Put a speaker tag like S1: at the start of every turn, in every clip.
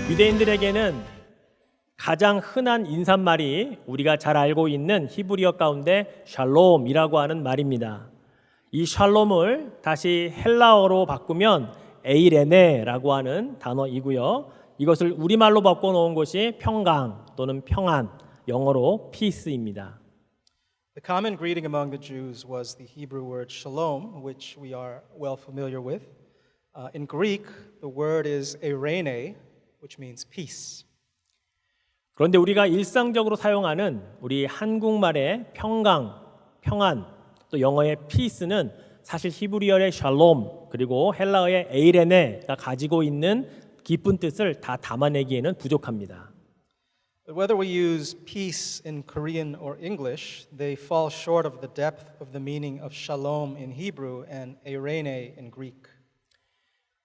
S1: 유대인들에게는 가장 흔한 인사말이 우리가 잘 알고 있는 히브리어 가운데 샬롬이라고 하는 말입니다. 이 샬롬을 다시 헬라어로 바꾸면 에이레네라고 하는 단어이고요. 이것을 우리말로 바꿔놓은 것이 평강 또는 평안, 영어로 peace입니다.
S2: The common greeting among the Jews was the Hebrew word shalom, which we are well familiar with. In Greek, the word is eirene, which means peace.
S1: 그런데 우리가 일상적으로 사용하는 우리 한국말의 평강, 평안, 또 영어의 peace는 사실 히브리어의 샬롬 그리고 헬라어의 에이레네가 가지고 있는 깊은 뜻을 다 담아내기에는 부족합니다.
S2: But whether we use peace in Korean or English, they fall short of the depth of the meaning of shalom in Hebrew and eirene in Greek.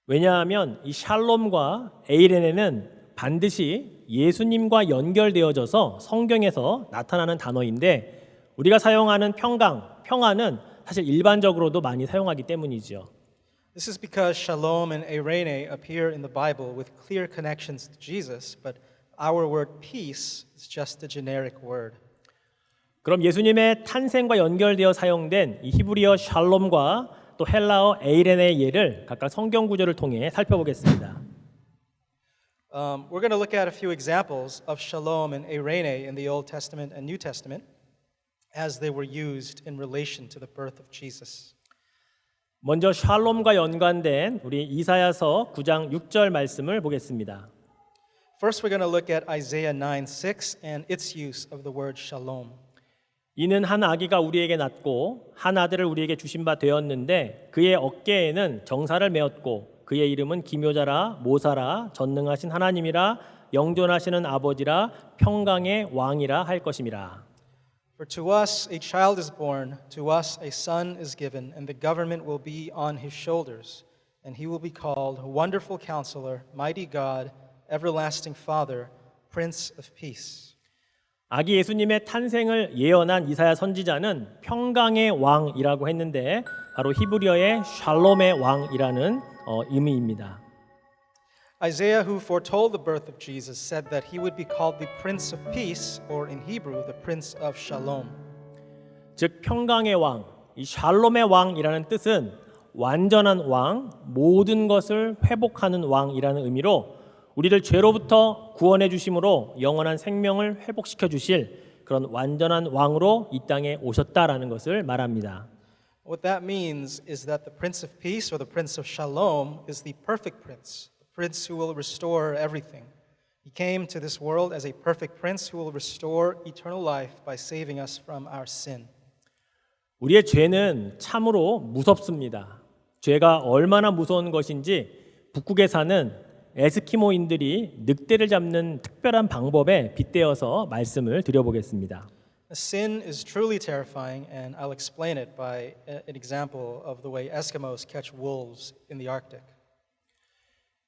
S1: 왜냐하면 이 샬롬과 에이레네는 반드시 예수님과 연결되어져서 성경에서 나타나는 단어인데 우리가 사용하는 평강, 평안은 사실 일반적으로도 많이 사용하기 때문이죠.
S2: This is because shalom and eirene appear in the Bible with clear connections to Jesus, but our word peace is just a generic word.
S1: 그럼 예수님의 탄생과 연결되어 사용된 이 히브리어 샬롬과 또 헬라어 에이레네의 예를 각각 성경 구절을 통해 살펴보겠습니다.
S2: We're going to look at a few examples of shalom and eirene in the Old Testament and New Testament as they were used in relation to the birth of Jesus.
S1: 먼저 샬롬과 연관된 우리 이사야서 9장 6절 말씀을 보겠습니다.
S2: First, we're going to look at Isaiah 9:6 and its use of the word shalom.
S1: 이는 한 아기가 우리에게 낳고 한 아들을 우리에게 주신 바 되었는데 그의 어깨에는 정사를 메었고 그의 이름은 기묘자라 모사라 전능하신 하나님이라 영존하시는 아버지라 평강의 왕이라 할 것임이라.
S2: For to us a child is born, to us a son is given, and the government will be on his shoulders, and he will be called Wonderful Counselor, Mighty God, Everlasting Father, Prince of Peace.
S1: 아기 예수님의 탄생을 예언한 이사야 선지자는 평강의 왕이라고 했는데 바로 히브리어의 샬롬의 왕이라는 의미입니다.
S2: Isaiah, who foretold the birth of Jesus, said that he would be called the Prince of Peace, or in Hebrew, the Prince of Shalom.
S1: 즉 평강의 왕, 이 샬롬의 왕이라는 뜻은 완전한 왕, 모든 것을 회복하는 왕이라는 의미로 우리를 죄로부터 구원해 주심으로 영원한 생명을 회복시켜 주실 그런 완전한 왕으로 이 땅에 오셨다라는 것을 말합니다.
S2: What that means is that the Prince of Peace, or the Prince of Shalom, is the perfect prince, the prince who will restore everything. He came to this world as a perfect prince who will restore eternal life by saving us from our sin.
S1: 우리의 죄는 참으로 무섭습니다. 죄가 얼마나 무서운 것인지 북극에 사는 에스키모인들이 늑대를 잡는 특별한 방법에 빗대어서 말씀을 드려보겠습니다.
S2: Sin is truly terrifying, and I'll explain it by an example of the way Eskimos catch wolves in the Arctic.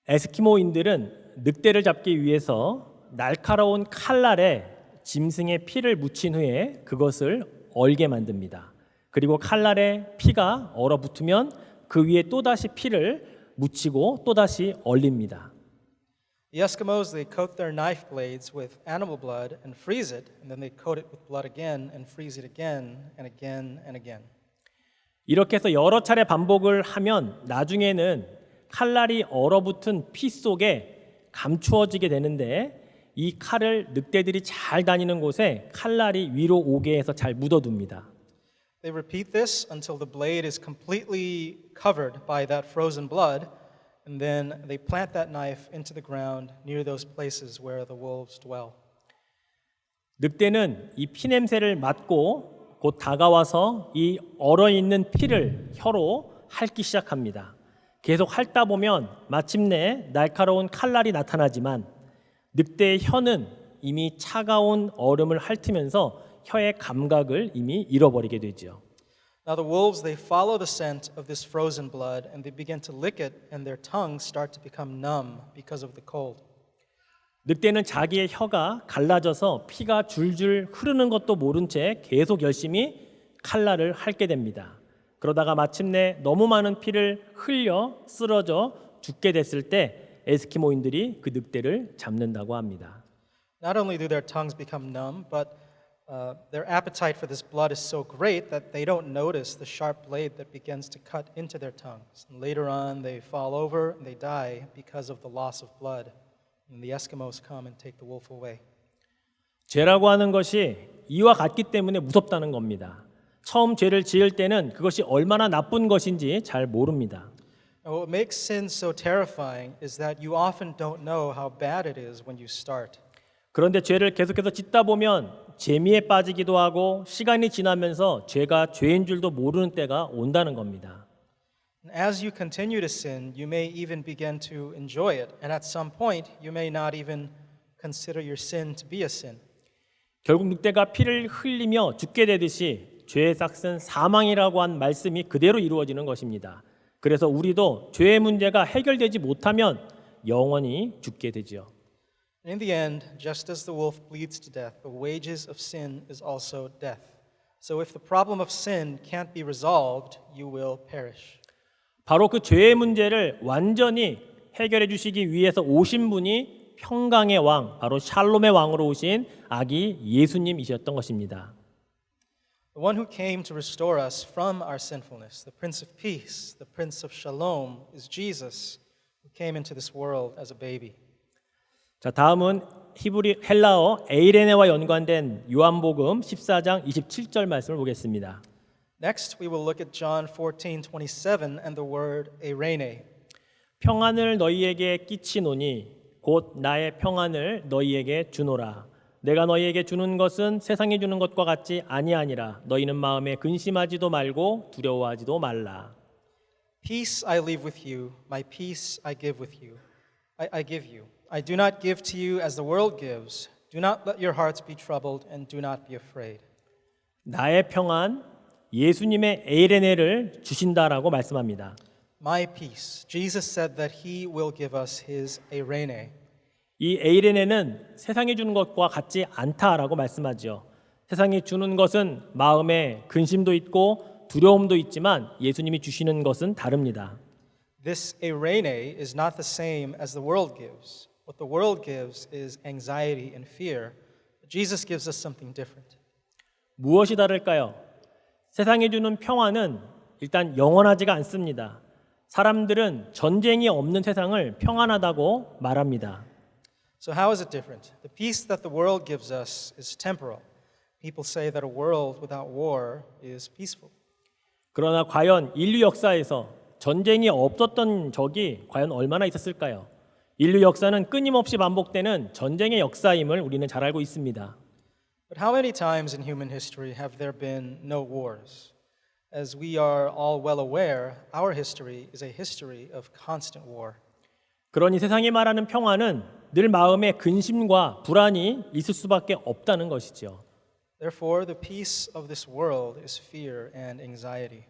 S1: 에스키모인들은 늑대를 잡기 위해서 날카로운 칼날에 짐승의 피를 묻힌 후에 그것을 얼게 만듭니다. 그리고 칼날에 피가 얼어붙으면 그 위에 또다시 피를 묻히고 또다시 얼립니다.
S2: The Eskimos, they coat their knife blades with animal blood and freeze it, and then they coat it with blood again and freeze it again and again and again.
S1: 이렇게 해서 여러 차례 반복을 하면 나중에는 칼날이 얼어붙은 피 속에 감추어지게 되는데 이 칼을 늑대들이 잘 다니는 곳에 칼날이 위로 오게 해서 잘 묻어둡니다.
S2: They repeat this until the blade is completely covered by that frozen blood, and then they plant that knife into the ground near those places where the wolves dwell.
S1: 늑대는 이 피 냄새를 맡고 곧 다가와서 이 얼어있는 피를 혀로 핥기 시작합니다. 계속 핥다 보면 마침내 날카로운 칼날이 나타나지만 늑대의 혀는 이미 차가운 얼음을 핥으면서 혀의 감각을 이미 잃어버리게 되죠.
S2: Now the wolves, they follow the scent of this frozen blood, and they begin to lick it, and their tongues start to become numb because of the cold.
S1: 늑대는 자기의 혀가 갈라져서 피가 줄줄 흐르는 것도 모른 채 계속 열심히 칼날을 핥게 됩니다. 그러다가 마침내 너무 많은 피를 흘려 쓰러져 죽게 됐을 때 에스키모인들이 그 늑대를 잡는다고 합니다.
S2: Not only do their tongues become numb, but their appetite for this blood is so great that they don't notice the sharp blade that begins to cut into their tongues. And later on, they fall over and they die because of the loss of blood. And the Eskimos come and take the wolf away.
S1: 죄라고 하는 것이 이와 같기 때문에 무섭다는 겁니다. 처음 죄를 지을 때는 그것이 얼마나 나쁜 것인지 잘 모릅니다.
S2: And what makes sin so terrifying is that you often don't know how bad it is when you start.
S1: 그런데 죄를 계속해서 짓다 보면 재미에 빠지기도 하고 시간이 지나면서 죄가 죄인 줄도 모르는 때가 온다는 겁니다.
S2: And as you continue to sin, you may even begin to enjoy it. And at some point, you may not even consider your sin to be a sin.
S1: 결국 늑대가 피를 흘리며 죽게 되듯이 죄의 삭은 사망이라고 한 말씀이 그대로 이루어지는 것입니다. 그래서 우리도 죄의 문제가 해결되지 못하면 영원히 죽게 되지요.
S2: In the end, just as the wolf bleeds to death, the wages of sin is also death. So if the problem of sin can't be resolved, you will perish.
S1: 바로 그 죄의 문제를 완전히 해결해 주시기 위해서 오신 분이 평강의 왕, 바로 샬롬의 왕으로 오신 아기 예수님이셨던 것입니다.
S2: The one who came to restore us from our sinfulness, the Prince of Peace, the Prince of Shalom, is Jesus, who came into this world as a baby.
S1: 자, 다음은 헬라어 에이레네와 연관된 요한복음 14장 27절 말씀을 보겠습니다.
S2: Next, we will look at John 14:27 and the word eirene.
S1: 평안을 너희에게 끼치노니 곧 나의 평안을 너희에게 주노라. 내가 너희에게 주는 것은 세상이 주는 것과 같지 아니하니라. 너희는 마음에 근심하지도 말고 두려워하지도 말라.
S2: Peace I leave with you, my peace I give with you. I give you. I do not give to you as the world gives. Do not let your hearts be troubled and do not be afraid.
S1: 나의 평안, 예수님의 에이레네를 주신다라고 말씀합니다.
S2: My peace. Jesus said that he will give us his eirene.
S1: 이 에이레네는 세상이 주는 것과 같지 않다라고 말씀하죠. 세상이 주는 것은 마음에 근심도 있고 두려움도 있지만 예수님이 주시는 것은 다릅니다.
S2: This eirene is not the same as the world gives. What the world gives is anxiety and fear. Jesus gives us something different.
S1: 무엇이 다를까요? 세상이 주는 평안은 일단 영원하지가 않습니다. 사람들은 전쟁이 없는 세상을 평안하다고 말합니다.
S2: So how is it different? The peace that the world gives us is temporal. People say that a world without war is peaceful.
S1: 그러나 과연 인류 역사에서 전쟁이 없었던 적이 과연 얼마나 있었을까요? 인류 역사는 끊임없이 반복되는 전쟁의 역사임을 우리는 잘 알고 있습니다.
S2: But how many times in human history have there been no wars? As we are all well aware, our history is a history of constant war.
S1: 그러니 세상이 말하는 평안은 늘 마음에 근심과 불안이 있을 수밖에 없다는 것이죠.
S2: Therefore, the peace of this world is fear and anxiety.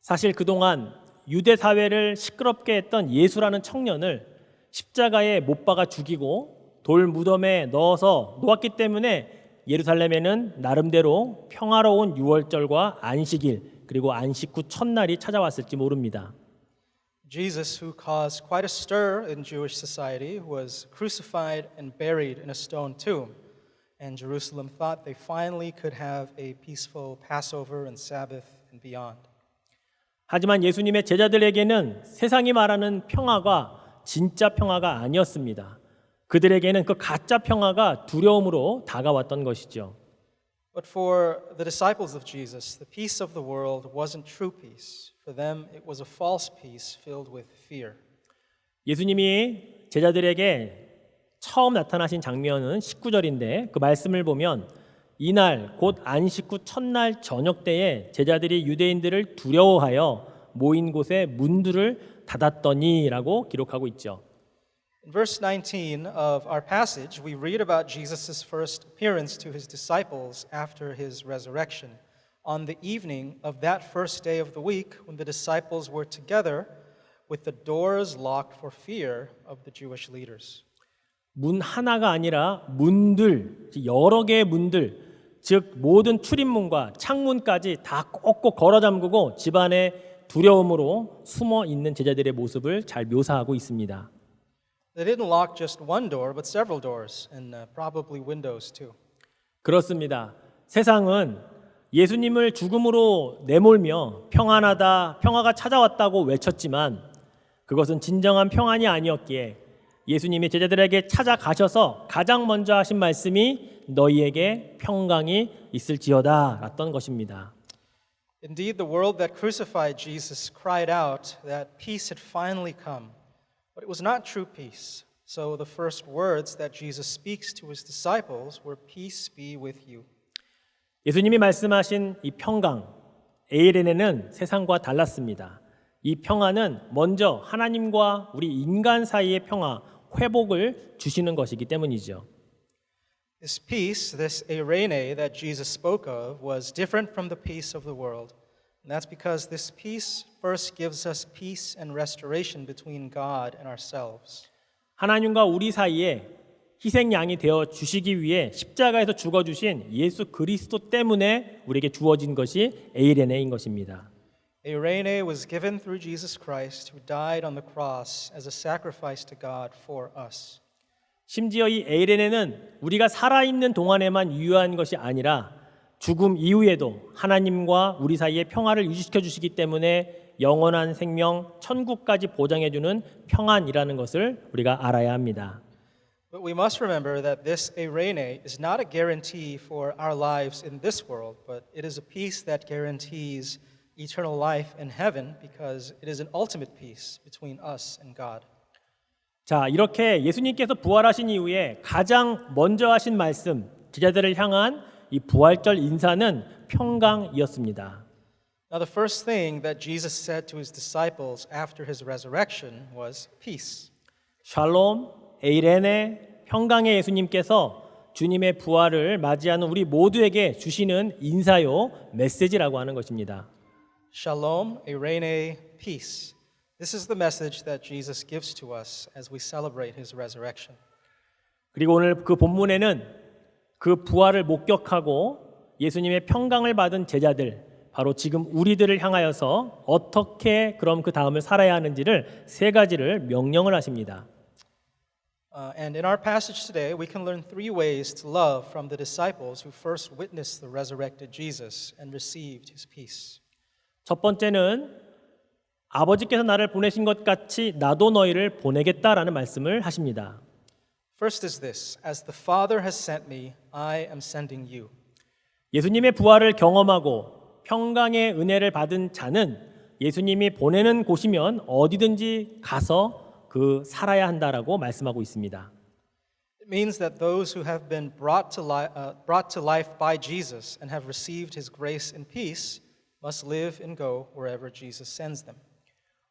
S1: 사실 그동안 유대 사회를 시끄럽게 했던 예수라는 청년을 십자가에 못 박아 죽이고 돌 무덤에 넣어서 놓았기 때문에 예루살렘에는 나름대로 평화로운 유월절과 안식일 그리고 안식 후 첫날이 찾아왔을지 모릅니다.
S2: Jesus, who caused quite a stir in Jewish society, was crucified and buried in a stone tomb. And Jerusalem thought they finally could have a peaceful Passover and Sabbath and beyond.
S1: 하지만 예수님의 제자들에게는 세상이 말하는 평화가 진짜 평화가 아니었습니다. 그들에게는 그 가짜 평화가 두려움으로 다가왔던 것이죠.
S2: But for the disciples of Jesus, the peace of the world wasn't true peace. For them, it was a false peace filled with fear.
S1: 예수님이 제자들에게 처음 나타나신 장면은 19절인데 그 말씀을 보면 이날 곧 안식 후 첫날 저녁 때에 제자들이 유대인들을 두려워하여 모인 곳에 문들을 닫았더니라고 기록하고 있죠.
S2: In verse 19 of our passage, we read about Jesus' first appearance to his disciples after his resurrection. On the evening of that first day of the week, when the disciples were together with the doors locked for fear of the Jewish leaders.
S1: 문 하나가 아니라 문들, 여러 개의 문들, 즉 모든 출입문과 창문까지 다 꼭꼭 걸어 잠그고 집안에 두려움으로 숨어 있는 제자들의 모습을 잘 묘사하고 있습니다.
S2: They didn't lock just one door, but several doors, and probably windows too.
S1: 그렇습니다. 세상은 예수님을 죽음으로 내몰며 평안하다, 평화가 찾아왔다고 외쳤지만 그것은 진정한 평안이 아니었기에 예수님이 제자들에게 찾아가셔서 가장 먼저 하신 말씀이 너희에게 평강이 있을지어다 랐던 것입니다.
S2: Indeed, the world that crucified Jesus cried out that peace had finally come, but it was not true peace. So the first words that Jesus speaks to his disciples were, "Peace be with you."
S1: 예수님이 말씀하신 이 평강, 에이레네는 세상과 달랐습니다. 이 평화는 먼저 하나님과 우리 인간 사이의 평화, 회복을 주시는 것이기 때문이죠.
S2: This peace, this eirene that Jesus spoke of, was different from the peace of the world. And that's because this peace first gives us peace and restoration between God and ourselves.
S1: 하나님과 우리 사이에 희생양이 되어 주시기 위해 십자가에서 죽어주신 예수 그리스도 때문에 우리에게 주어진 것이 에이레네인 것입니다.
S2: Eirene was given through Jesus Christ, who died on the cross as a sacrifice to God for us.
S1: 심지어 이 에이레네는 우리가 살아있는 동안에만 유효한 것이 아니라 죽음 이후에도 하나님과 우리 사이의 평화를 유지시켜 주시기 때문에 영원한 생명, 천국까지 보장해주는 평안이라는 것을 우리가 알아야 합니다.
S2: But we must remember that this eirene is not a guarantee for our lives in this world, but it is a peace that guarantees eternal life in heaven because it is an ultimate peace between us and God.
S1: 자, 이렇게 예수님께서 부활하신 이후에 가장 먼저 하신 말씀, 제자들을 향한 이 부활절 인사는 평강이었습니다.
S2: Now, the first thing that Jesus said to his disciples after his resurrection was peace.
S1: 샬롬, 에이레네, 평강의 예수님께서 주님의 부활을 맞이하는 우리 모두에게 주시는 인사요, 메시지라고 하는 것입니다.
S2: Shalom, eirene, peace. This is the message that Jesus gives to us as we celebrate his resurrection.
S1: 그리고 오늘 그 본문에는 그 부활을 목격하고 예수님의 평강을 받은 제자들, 바로 지금 우리들을 향하여서 어떻게 그럼 그 다음을 살아야 하는지를 세 가지를 명령을 하십니다.
S2: And in our passage today, we can learn three ways to love from the disciples who first witnessed the resurrected Jesus and received his peace.
S1: 첫 번째는 아버지께서 나를 보내신 것 같이 나도 너희를 보내겠다라는 말씀을 하십니다.
S2: First is this, as the Father has sent me, I am sending you.
S1: 예수님의 부활을 경험하고 평강의 은혜를 받은 자는 예수님이 보내는 곳이면 어디든지 가서 그 살아야 한다라고 말씀하고 있습니다.
S2: It means that those who have been brought to life by Jesus and have received his grace and peace must live and go wherever Jesus sends them.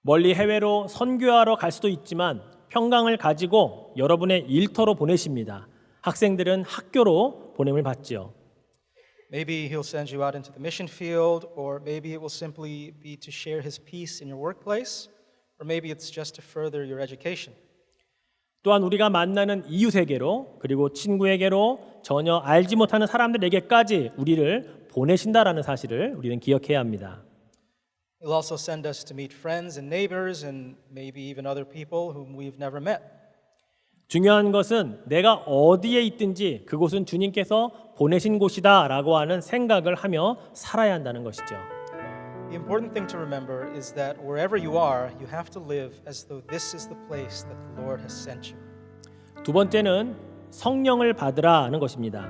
S1: 멀리 해외로 선교하러 갈 수도 있지만 평강을 가지고 여러분의 일터로 보내십니다. 학생들은 학교로 보냄을 받지요.
S2: Maybe he'll send you out into the mission field, or maybe it will simply be to share his peace in your workplace, or maybe it's just to further your education.
S1: 또한 우리가 만나는 이웃에게로 그리고 친구에게로 전혀 알지 못하는 사람들에게까지 우리를 보내신다라는 사실을 우리는 기억해야 합니다.
S2: He'll also send us to meet friends and neighbors and maybe even other people whom we've never met.
S1: 중요한 것은 내가 어디에 있든지 그곳은 주님께서 보내신 곳이다라고 하는 생각을 하며 살아야 한다는 것이죠.
S2: The important thing to remember is that wherever you are, you have to live as though this is the place that the Lord has sent you.
S1: 두 번째는 성령을 받으라는 것입니다.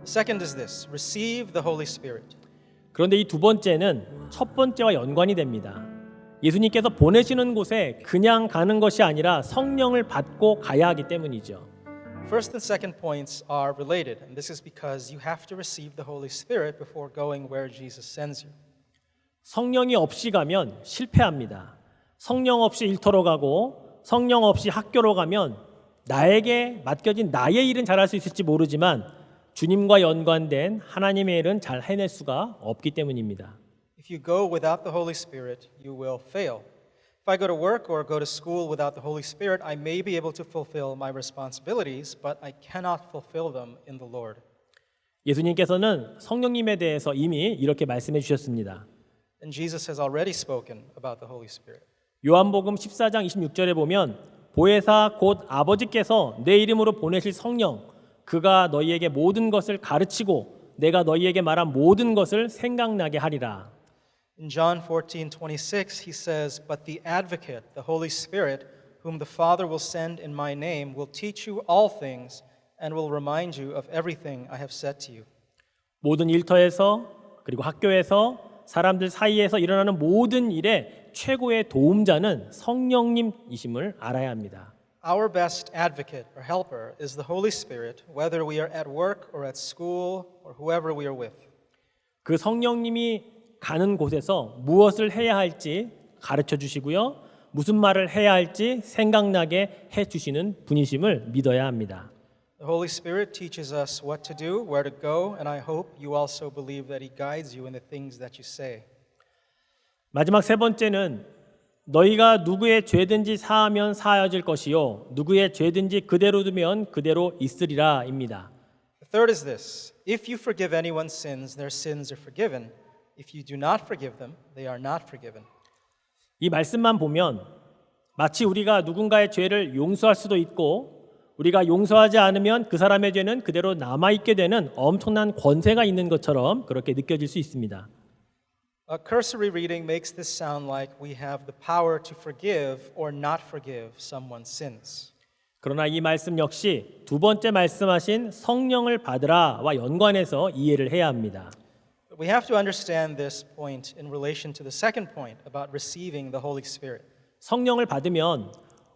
S2: The second is this, receive the Holy Spirit.
S1: 그런데 이 두 번째는 첫 번째와 연관이 됩니다. 예수님께서 보내시는 곳에 그냥 가는 것이 아니라 성령을 받고 가야 하기 때문이죠.
S2: First and second points are related, and this is because you have to receive the Holy Spirit before going where Jesus sends you.
S1: 성령이 없이 가면 실패합니다. 성령 없이 일터로 가고 성령 없이 학교로 가면 나에게 맡겨진 나의 일은 잘할 수 있을지 모르지만 주님과 연관된 하나님의 일은 잘 해낼 수가 없기 때문입니다.
S2: If you go without the Holy Spirit, you will fail. If I go to work or go to school without the Holy Spirit, I may be able to fulfill my responsibilities, but I cannot fulfill them in the Lord.
S1: 예수님께서는 성령님에 대해서 이미 이렇게 말씀해 주셨습니다.
S2: And Jesus has already spoken about the Holy Spirit.
S1: 요한복음 14장 26절에 보면 보혜사 곧 아버지께서 내 이름으로 보내실 성령 그가 너희에게 모든 것을 가르치고 내가 너희에게 말한 모든 것을 생각나게 하리라.
S2: In John 14:26, he says, "But the advocate, the Holy Spirit, whom the Father will send in my name, will teach you all things and will remind you of everything I have said to you."
S1: 모든 일터에서 그리고 학교에서 사람들 사이에서 일어나는 모든 일에 최고의 도움자는 성령님이심을 알아야 합니다.
S2: Our best advocate or helper is the Holy Spirit, whether we are at work or at school or whoever we are with.
S1: 그 성령님이 가는 곳에서 무엇을 해야 할지 가르쳐 주시고요. 무슨 말을 해야 할지 생각나게 해 주시는 분이심을 믿어야 합니다.
S2: The Holy Spirit teaches us what to do, where to go, and I hope you also believe that He guides you in the things that you say.
S1: 마지막 세 번째는 너희가 누구의 죄든지 사하면 사하여질 것이요 누구의 죄든지 그대로 두면 그대로 있으리라입니다.
S2: The third is this: if you forgive anyone's sins, their sins are forgiven. If you do not forgive them, they are not forgiven.
S1: 이 말씀만 보면 마치 우리가 누군가의 죄를 용서할 수도 있고 우리가 용서하지 않으면 그 사람의 죄는 그대로 남아있게 되는 엄청난 권세가 있는 것처럼 그렇게 느껴질 수 있습니다.
S2: A cursory reading makes this sound like we have the power to forgive or not forgive someone's sins.
S1: 그러나 이 말씀 역시 두 번째 말씀하신 성령을 받으라와 연관해서 이해를 해야 합니다.
S2: But we have to understand this point in relation to the second point about receiving the Holy Spirit.
S1: 성령을 받으면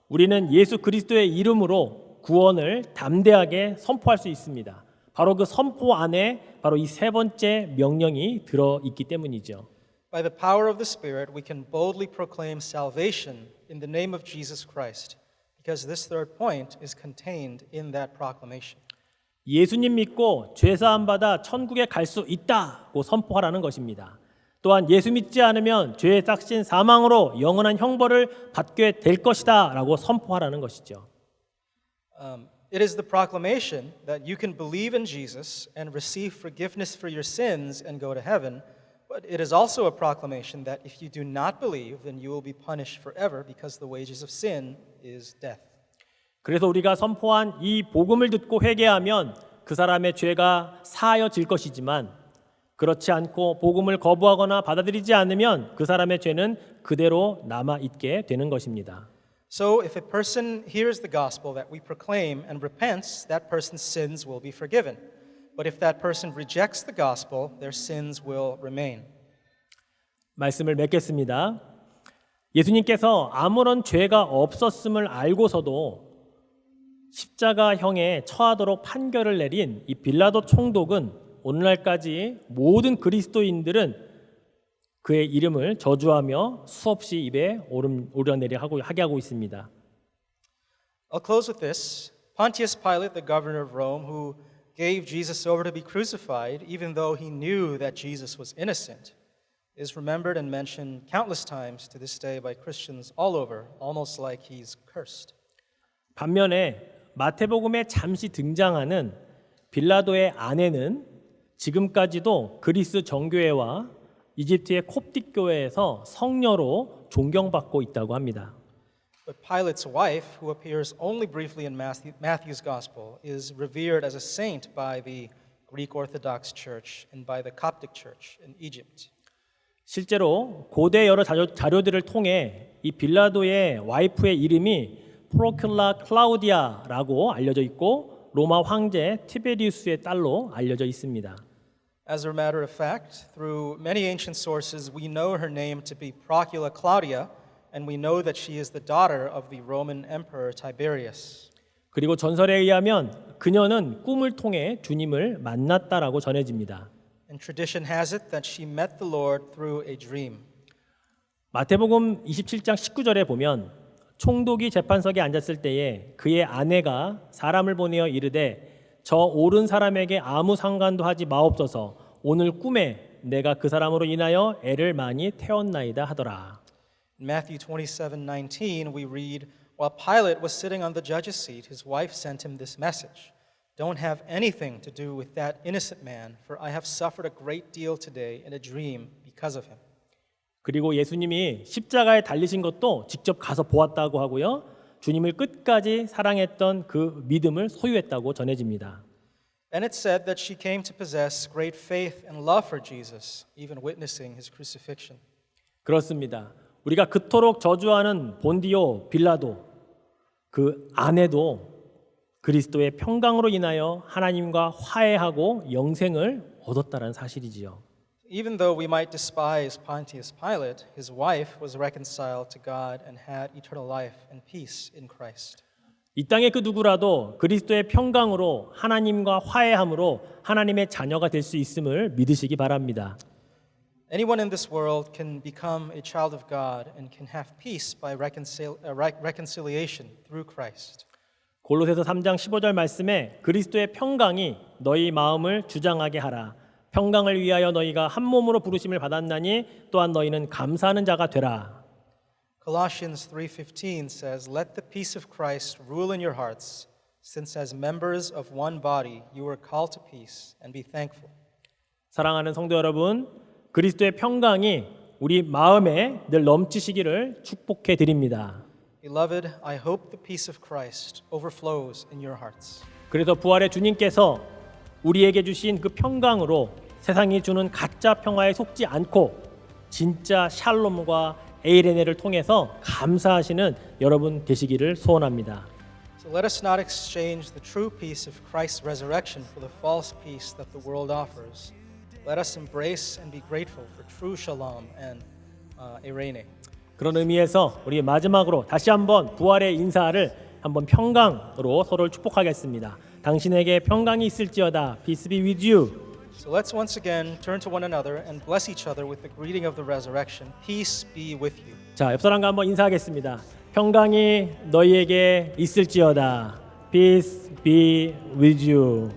S1: 우리는 예수 그리스도의 이름으로 구원을 담대하게 선포할 수 있습니다. 바로 그 선포 안에 바로 이 세 번째 명령이 들어 있기 때문이죠.
S2: By the power of the Spirit, we can boldly proclaim salvation in the name of Jesus Christ, because this third point is contained in that proclamation.
S1: 예수님 믿고 죄 사함 받아 천국에 갈 수 있다고 선포하라는 것입니다. 또한 예수 믿지 않으면 죄의 싹신 사망으로 영원한 형벌을 받게 될 것이다라고 선포하라는 것이죠.
S2: It is the proclamation that you can believe in Jesus and receive forgiveness for your sins and go to heaven, but it is also a proclamation that if you do not believe, then you will be punished forever because the wages of sin is death.
S1: 그래서 우리가 선포한 이 복음을 듣고 회개하면 그 사람의 죄가 사하여질 것이지만 그렇지 않고 복음을 거부하거나 받아들이지 않으면 그 사람의 죄는 그대로 남아 있게 되는 것입니다.
S2: So if a person hears the gospel that we proclaim and repents, that person's sins will be forgiven. But if that person rejects the gospel, their sins will remain.
S1: 말씀을 맺겠습니다. 예수님께서 아무런 죄가 없었음을 알고서도 십자가형에 처하도록 판결을 내린 이 빌라도 총독은 오늘날까지 모든 그리스도인들은 그의 이름을 저주하며 수없이 입에 오르내려 하게 하고 있습니다.
S2: I'll close with this. Pontius Pilate, the governor of Rome, who gave Jesus over to be crucified, even though he knew that Jesus was innocent, is remembered and mentioned countless times to this day by Christians all over, almost like he's cursed.
S1: 반면에 마태복음에 잠시 등장하는 빌라도의 아내는 지금까지도 그리스 정교회와 이집트의 콥틱 교회에서 성녀로 존경받고 있다고 합니다.
S2: But Pilate's wife, who appears only briefly in Matthew's Gospel, is revered as a saint by the Greek Orthodox Church and by the Coptic Church in Egypt.
S1: 실제로 고대 여러 자료들을 통해 이 빌라도의 와이프의 이름이 프로큘라 클라우디아라고 알려져 있고 로마 황제 티베리우스의 딸로 알려져 있습니다.
S2: As a matter of fact, through many ancient sources, we know her name to be Procula Claudia, and we know that she is the daughter of the Roman Emperor Tiberius.
S1: 그리고 전설에 의하면 그녀는 꿈을 통해 주님을 만났다라고 전해집니다.
S2: And tradition has it that she met the Lord through a dream.
S1: 마태복음 27장 19절에 보면 총독이 재판석에 앉았을 때에 그의 아내가 사람을 보내어 이르되 저 옳은 사람에게 아무 상관도 하지 마옵소서 오늘 꿈에 내가 그 사람으로 인하여 애를 많이 태웠나이다 하더라.
S2: In Matthew 27:19 we read, while Pilate was sitting on the judge's seat, his wife sent him this message. Don't have anything to do with that innocent man, for I have suffered a great deal today in a dream because of him.
S1: 그리고 예수님이 십자가에 달리신 것도 직접 가서 보았다고 하고요. 주님을 끝까지 사랑했던 그 믿음을 소유했다고 전해집니다.
S2: And it said that she came to possess great faith and love for Jesus, even witnessing his crucifixion.
S1: 그렇습니다. 우리가 그토록 저주하는 본디오 빌라도 그 아내도 그리스도의 평강으로 인하여 하나님과 화해하고 영생을 얻었다는 사실이지요.
S2: Even though we might despise Pontius Pilate, his wife was reconciled to God and had eternal life and peace in Christ.
S1: 이 땅의 그 누구라도 그리스도의 평강으로 하나님과 화해함으로 하나님의 자녀가 될 수 있음을 믿으시기 바랍니다.
S2: Anyone in this world can become a child of God and can have peace by reconciliation through Christ.
S1: 골로새서 3장 15절 말씀에 그리스도의 평강이 너희 마음을 주장하게 하라. 평강을 위하여 너희가 한 몸으로 부르심을 받았나니 또한 너희는 감사하는 자가 되라.
S2: Colossians 3:15 says, "Let the peace of Christ rule in your hearts, since as members of one body you were called to peace, and be thankful."
S1: 사랑하는 성도 여러분, 그리스도의 평강이 우리 마음에 늘 넘치시기를 축복해 드립니다.
S2: Beloved, I hope the peace of Christ overflows in your hearts.
S1: 그래서 부활의 주님께서 우리에게 주신 그 평강으로 세상이 주는 가짜 평화에 속지 않고 진짜 샬롬과 에이레네를 통해서 감사하시는 여러분 되시기를 소원합니다.
S2: So let us not exchange the true peace of Christ's resurrection for the false peace that the world offers. Let us embrace and be grateful for true shalom and eirene.
S1: 그런 의미에서 우리 마지막으로 다시 한번 부활의 인사를 한번 평강으로 서로를 축복하겠습니다. 당신에게 평강이 있을지어다. Peace be with you.
S2: So let's once again turn to one another and bless each other with the greeting of the resurrection. Peace be with you.
S1: 자, 옆 사람과 한번 인사하겠습니다. 평강이 너희에게 있을지어다. Peace be with you.